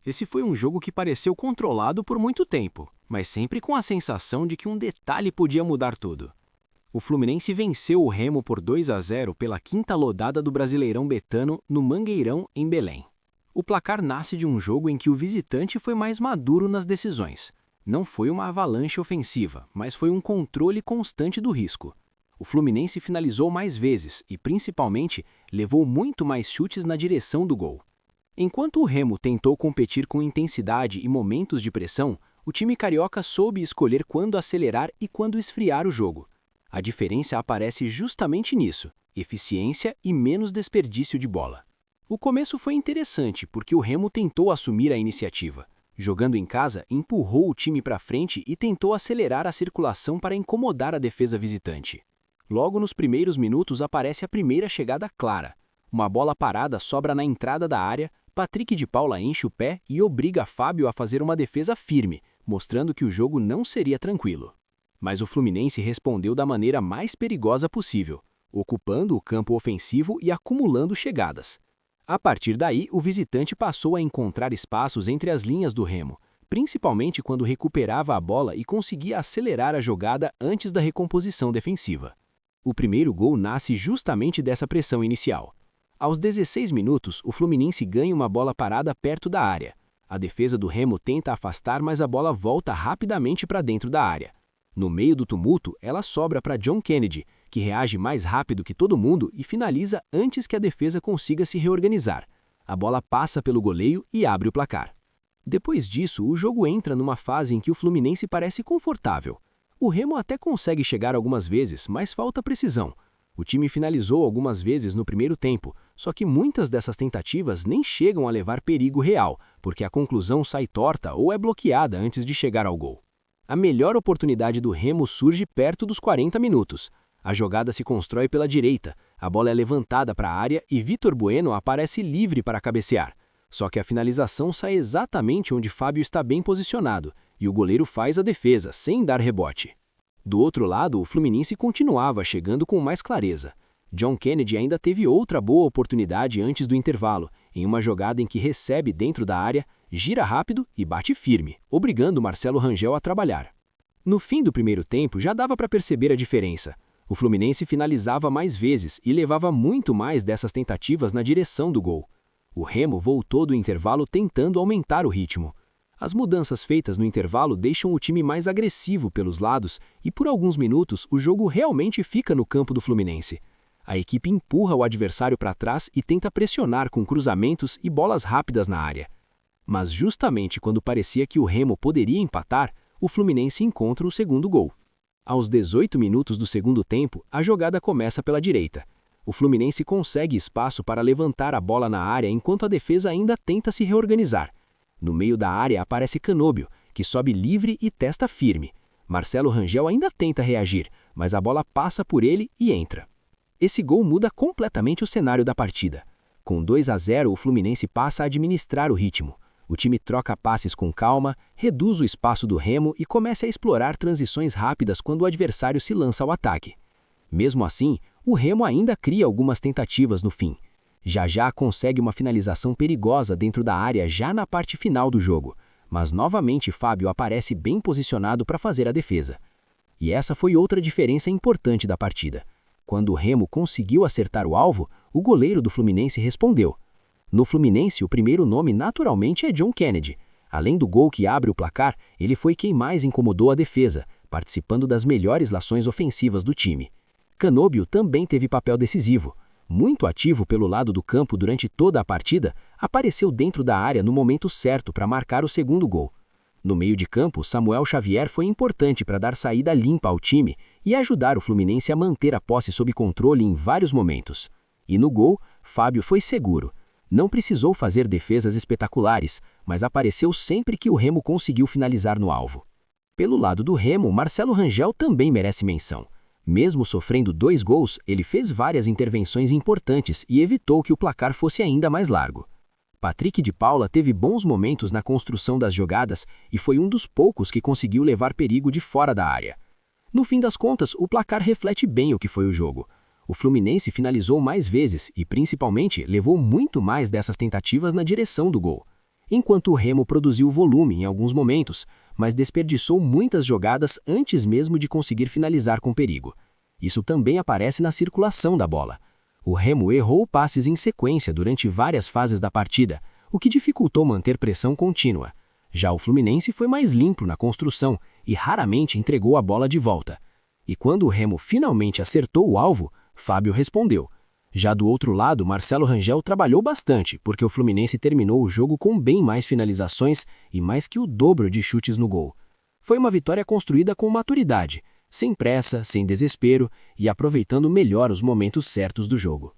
Esse foi um jogo que pareceu controlado por muito tempo, mas sempre com a sensação de que um detalhe podia mudar tudo. O Fluminense venceu o Remo por 2-0 pela quinta rodada do Brasileirão Betano no Mangueirão, em Belém. O placar nasce de um jogo em que o visitante foi mais maduro nas decisões. Não foi uma avalanche ofensiva, mas foi um controle constante do risco. O Fluminense finalizou mais vezes e, principalmente, levou muito mais chutes na direção do gol. Enquanto o Remo tentou competir com intensidade e momentos de pressão, o time carioca soube escolher quando acelerar e quando esfriar o jogo. A diferença aparece justamente nisso: eficiência e menos desperdício de bola. O começo foi interessante porque o Remo tentou assumir a iniciativa. Jogando em casa, empurrou o time para frente e tentou acelerar a circulação para incomodar a defesa visitante. Logo nos primeiros minutos aparece a primeira chegada clara. Uma bola parada sobra na entrada da área, Patrick de Paula enche o pé e obriga Fábio a fazer uma defesa firme, mostrando que o jogo não seria tranquilo. Mas o Fluminense respondeu da maneira mais perigosa possível, ocupando o campo ofensivo e acumulando chegadas. A partir daí, o visitante passou a encontrar espaços entre as linhas do Remo, principalmente quando recuperava a bola e conseguia acelerar a jogada antes da recomposição defensiva. O primeiro gol nasce justamente dessa pressão inicial. Aos 16 minutos, o Fluminense ganha uma bola parada perto da área. A defesa do Remo tenta afastar, mas a bola volta rapidamente para dentro da área. No meio do tumulto, ela sobra para John Kennedy, que reage mais rápido que todo mundo e finaliza antes que a defesa consiga se reorganizar. A bola passa pelo goleiro e abre o placar. Depois disso, o jogo entra numa fase em que o Fluminense parece confortável. O Remo até consegue chegar algumas vezes, mas falta precisão. O time finalizou algumas vezes no primeiro tempo, só que muitas dessas tentativas nem chegam a levar perigo real, porque a conclusão sai torta ou é bloqueada antes de chegar ao gol. A melhor oportunidade do Remo surge perto dos 40 minutos. A jogada se constrói pela direita, a bola é levantada para a área e Vitor Bueno aparece livre para cabecear. Só que a finalização sai exatamente onde Fábio está bem posicionado, e o goleiro faz a defesa, sem dar rebote. Do outro lado, o Fluminense continuava chegando com mais clareza. John Kennedy ainda teve outra boa oportunidade antes do intervalo, em uma jogada em que recebe dentro da área, gira rápido e bate firme, obrigando Marcelo Rangel a trabalhar. No fim do primeiro tempo, já dava para perceber a diferença. O Fluminense finalizava mais vezes e levava muito mais dessas tentativas na direção do gol. O Remo voltou do intervalo tentando aumentar o ritmo. As mudanças feitas no intervalo deixam o time mais agressivo pelos lados e por alguns minutos o jogo realmente fica no campo do Fluminense. A equipe empurra o adversário para trás e tenta pressionar com cruzamentos e bolas rápidas na área. Mas justamente quando parecia que o Remo poderia empatar, o Fluminense encontra o segundo gol. Aos 18 minutos do segundo tempo, a jogada começa pela direita. O Fluminense consegue espaço para levantar a bola na área enquanto a defesa ainda tenta se reorganizar. No meio da área aparece Canóbio, que sobe livre e testa firme. Marcelo Rangel ainda tenta reagir, mas a bola passa por ele e entra. Esse gol muda completamente o cenário da partida. Com 2-0, o Fluminense passa a administrar o ritmo. O time troca passes com calma, reduz o espaço do Remo e começa a explorar transições rápidas quando o adversário se lança ao ataque. Mesmo assim, o Remo ainda cria algumas tentativas no fim. Já consegue uma finalização perigosa dentro da área já na parte final do jogo, mas novamente Fábio aparece bem posicionado para fazer a defesa. E essa foi outra diferença importante da partida. Quando o Remo conseguiu acertar o alvo, o goleiro do Fluminense respondeu. No Fluminense, o primeiro nome naturalmente é John Kennedy. Além do gol que abre o placar, ele foi quem mais incomodou a defesa, participando das melhores ações ofensivas do time. Canóbio também teve papel decisivo. Muito ativo pelo lado do campo durante toda a partida, apareceu dentro da área no momento certo para marcar o segundo gol. No meio de campo, Samuel Xavier foi importante para dar saída limpa ao time e ajudar o Fluminense a manter a posse sob controle em vários momentos. E no gol, Fábio foi seguro. Não precisou fazer defesas espetaculares, mas apareceu sempre que o Remo conseguiu finalizar no alvo. Pelo lado do Remo, Marcelo Rangel também merece menção. Mesmo sofrendo 2 gols, ele fez várias intervenções importantes e evitou que o placar fosse ainda mais largo. Patrick de Paula teve bons momentos na construção das jogadas e foi um dos poucos que conseguiu levar perigo de fora da área. No fim das contas, o placar reflete bem o que foi o jogo. O Fluminense finalizou mais vezes e, principalmente, levou muito mais dessas tentativas na direção do gol. enquanto o Remo produziu volume em alguns momentos, mas desperdiçou muitas jogadas antes mesmo de conseguir finalizar com perigo. Isso também aparece na circulação da bola. O Remo errou passes em sequência durante várias fases da partida, o que dificultou manter pressão contínua. Já o Fluminense foi mais limpo na construção e raramente entregou a bola de volta. E quando o Remo finalmente acertou o alvo, Fábio respondeu. Já do outro lado, Marcelo Rangel trabalhou bastante, porque o Fluminense terminou o jogo com bem mais finalizações e mais que o dobro de chutes no gol. Foi uma vitória construída com maturidade, sem pressa, sem desespero e aproveitando melhor os momentos certos do jogo.